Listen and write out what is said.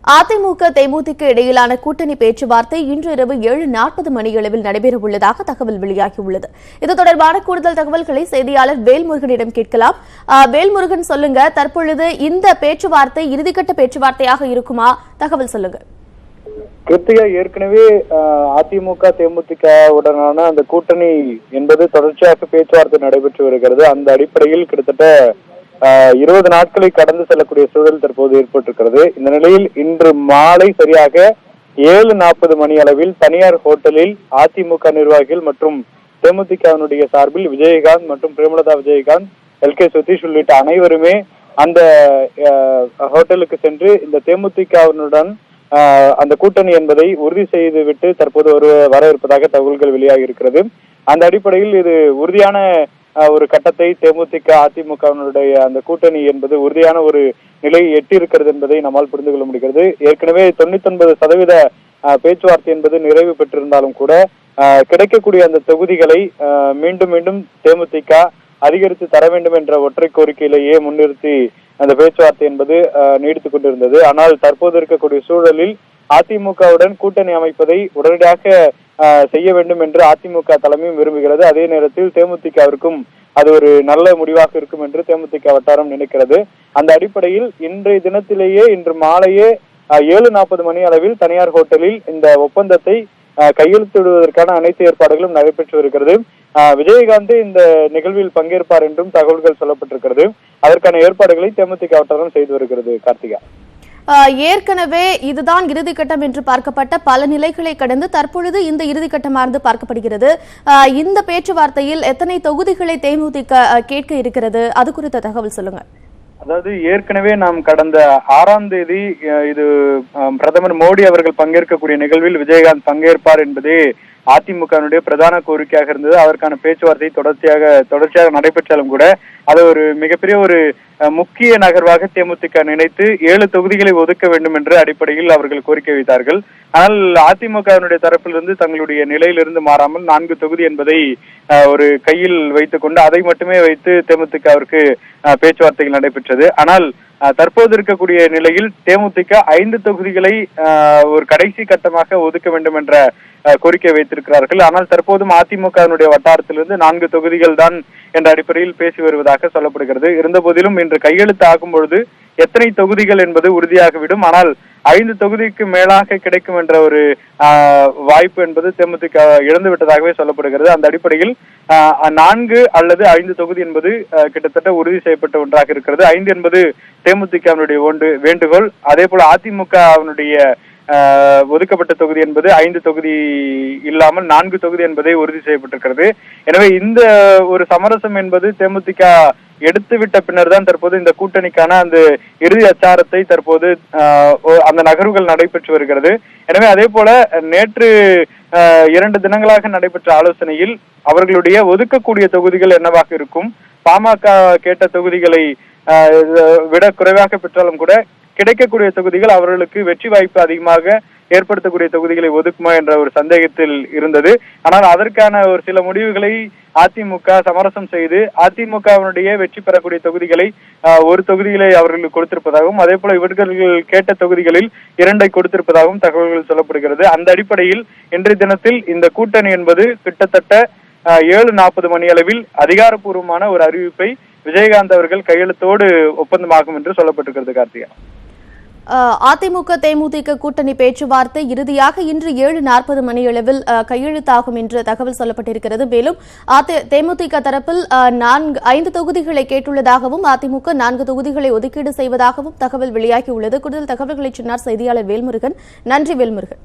அதிமுக தேமுதிக இடையிலான கூட்டணி பேச்சுவார்த்தை இன்று இரவு 7:40 மணியளவில் நடைபெறவுள்ளதாக தகவல் வெளியாகியுள்ளது. இது தொடர்பான கூடுதல் தகவல்களை செய்தியாளர் வேல்முருகனிடம் கேட்கலாம். வேல்முருகன், சொல்லுங்க, தற்பொழுது இந்த பேச்சுவார்த்தை இறுதிக்கட்ட பேச்சுவார்த்தையாக இருக்குமா? தகவல் சொல்லுங்க. கிருத்திகா, ஏற்கனவே அதிமுக தேமுதிக உடனான அந்த கூட்டணி என்பது தொடர்ச்சியாக பேச்சுவார்த்தை நடைபெற்று வருகிறது. அந்த அடிப்படையில் கிட்டத்தட்ட 20 நாட்களை கடந்து செல்லக்கூடிய சூழல் தற்போது ஏற்பட்டிருக்கிறது. இந்த நிலையில் இன்று மாலை சரியாக 7:40 மணி அளவில் தனியார் ஹோட்டலில் அதிமுக நிர்வாகிகள் மற்றும் தேமுதிகவினுடைய சார்பில் விஜயகாந்த் மற்றும் பிரேமலதா விஜயகாந்த், LK சதீஷ் உள்ளிட்ட அனைவருமே அந்த ஹோட்டலுக்கு சென்று இந்த தேமுதிகவினுடன் அந்த கூட்டணி என்பதை உறுதி செய்துவிட்டு தற்போது வர இருப்பதாக தகவல்கள் வெளியாகி இருக்கிறது. அந்த அடிப்படையில் இது உறுதியான ஒரு கட்டத்தை தேமுதிக அதிமுகவினுடைய அந்த கூட்டணி என்பது உறுதியான ஒரு நிலையை எட்டி இருக்கிறது என்பதை நம்மால் புரிந்து கொள்ள முடிகிறது. ஏற்கனவே 99% பேச்சுவார்த்தை என்பது நிறைவு பெற்றிருந்தாலும் கூட கிடைக்கக்கூடிய அந்த தொகுதிகளை மீண்டும் மீண்டும் தேமுதிக அதிகரித்து தர வேண்டும் என்ற ஒற்றை கோரிக்கையிலேயே முன்னிறுத்தி அந்த பேச்சுவார்த்தை என்பது நீடித்துக் கொண்டிருந்தது. ஆனால் தற்போது இருக்கக்கூடிய சூழலில் அதிமுகவுடன் கூட்டணி அமைப்பதை உடனடியாக செய்ய வேண்டும் என்று அதிமுக தலைமையும் விரும்புகிறது. அதே நேரத்தில் தேமுதிகவிற்கும் அது ஒரு நல்ல முடிவாக இருக்கும் என்று தேமுதிக வட்டாரம் நினைக்கிறது. அந்த அடிப்படையில் இன்றைய தினத்திலேயே இன்று மாலையே 7:40 மணி அளவில் தனியார் ஹோட்டலில் இந்த ஒப்பந்தத்தை கையெழுத்திடுவதற்கான அனைத்து ஏற்பாடுகளும் நடைபெற்று வருகிறது. விஜயகாந்த் இந்த நிகழ்வில் பங்கேற்பார் என்றும் தகவல்கள் சொல்லப்பட்டிருக்கிறது. அதற்கான ஏற்பாடுகளை தேமுதிக வட்டாரம் செய்து வருகிறது. கார்த்திகா, ஏற்கனவே இதுதான் இறுதிக்கட்டம் என்று பார்க்கப்பட்ட பல நிலைகளை கடந்து தற்பொழுது இந்த இறுதிக்கட்டமானது பார்க்கப்படுகிறது. இந்த பேச்சுவார்த்தையில் எத்தனை தொகுதிகளை தேமுதிக கேட்க இருக்கிறது, அது குறித்த தகவல் சொல்லுங்க. அதாவது ஏற்கனவே நாம் கடந்த 6ஆம் தேதி இது பிரதமர் மோடி அவர்கள் பங்கேற்கக்கூடிய நிகழ்வில் விஜயகாந்த் பங்கேற்பார் என்பதே அதிமுகவினுடைய பிரதான கோரிக்கையாக இருந்தது. அதற்கான பேச்சுவார்த்தை தொடர்ச்சியாக நடைபெற்றாலும் கூட அது ஒரு மிகப்பெரிய ஒரு முக்கிய நகர்வாக தேமுதிக நினைத்து 7 தொகுதிகளை ஒதுக்க வேண்டும் என்ற அடிப்படையில் அவர்கள் கோரிக்கை வைத்தார்கள். ஆனால் அதிமுகவினுடைய தரப்பிலிருந்து தங்களுடைய நிலையிலிருந்து மாறாமல் 4 தொகுதி என்பதை ஒரு கையில் வைத்துக் கொண்டு அதை மட்டுமே வைத்து தேமுதிகவிற்கு பேச்சுவார்த்தைகள் நடைபெற்றது. ஆனால் தற்போது இருக்கக்கூடிய நிலையில் தேமுதிக 5 தொகுதிகளை ஒரு கடைசி கட்டமாக ஒதுக்க வேண்டும் என்ற கோரிக்கை வைத்திருக்கிறார்கள். ஆனால் தற்போதும் அதிமுகவினுடைய வட்டாரத்திலிருந்து 4 தொகுதிகள் தான் என்ற அடிப்படையில் பேசி வருவதாக சொல்லப்படுகிறது. இருந்த போதிலும் இன்று கையெழுத்து ஆகும் பொழுது எத்தனை தொகுதிகள் என்பது உறுதியாகிவிடும். ஆனால் 5 தொகுதிக்கு மேலாக கிடைக்கும் என்ற ஒரு வாய்ப்பு என்பது தேமுதிக இழந்து விட்டதாகவே சொல்லப்படுகிறது. அந்த அடிப்படையில் 4 அல்லது 5 தொகுதி என்பது கிட்டத்தட்ட உறுதி செய்யப்பட்ட ஒன்றாக இருக்கிறது. 5 என்பது தேமுதிகவினுடைய வேண்டுகோள். அதே போல அதிமுகவினுடைய ஒதுக்கப்பட்ட தொகுதி என்பது 5 தொகுதி இல்லாமல் 4 தொகுதி என்பதை உறுதி செய்யப்பட்டிருக்கிறது. எனவே இந்த ஒரு சமரசம் என்பது தேமுதிக எடுத்துவிட்ட பின்னர் தான் தற்போது இந்த கூட்டணிக்கான அந்த இறுதி அச்சாரத்தை தற்போது அந்த நகர்வுகள் நடைபெற்று வருகிறது. எனவே அதே போல நேற்று 2 தினங்களாக நடைபெற்ற ஆலோசனையில் அவர்களுடைய ஒதுக்கக்கூடிய தொகுதிகள் என்னவாக இருக்கும், பாமக கேட்ட தொகுதிகளை விட குறைவாக பெற்றாலும் கூட கிடைக்கக்கூடிய தொகுதிகள் அவர்களுக்கு வெற்றி வாய்ப்பு அதிகமாக ஏற்படுத்தக்கூடிய தொகுதிகளை ஒதுக்குமா என்ற ஒரு சந்தேகத்தில் இருந்தது. ஆனால் அதற்கான ஒரு சில முடிவுகளை அதிமுக சமரசம் செய்து அதிமுகவினுடைய வெற்றி பெறக்கூடிய தொகுதிகளை ஒரு தொகுதிகளை அவர்களுக்கு கொடுத்திருப்பதாகவும் அதே போல இவர்கள் கேட்ட தொகுதிகளில் 2 கொடுத்திருப்பதாகவும் தகவல்கள் சொல்லப்படுகிறது. அந்த அடிப்படையில் இன்றைய தினத்தில் இந்த கூட்டணி என்பது கிட்டத்தட்ட 7:40 மணி அளவில் அதிகாரப்பூர்வமான ஒரு அறிவிப்பை விஜயகாந்த் அவர்கள் கையெழுத்தோடு ஒப்பந்தமாகும் என்று சொல்லப்பட்டிருக்கிறது. கார்த்திகா, அதிமுக தேமுதிக கூட்டணி பேச்சுவார்த்தை இறுதியாக இன்று 7:40 மணியளவில் கையெழுத்தாகும் என்று தகவல் சொல்லப்பட்டிருக்கிறது. மேலும் தேமுதிக தரப்பில் 5 தொகுதிகளை கேட்டுள்ளதாகவும் அதிமுக 4 தொகுதிகளை ஒதுக்கீடு செய்வதாகவும் தகவல் வெளியாகியுள்ளது. கூடுதல் தகவல்களை சொன்னார் செய்தியாளர் வேல்முருகன். நன்றி வேல்முருகன்.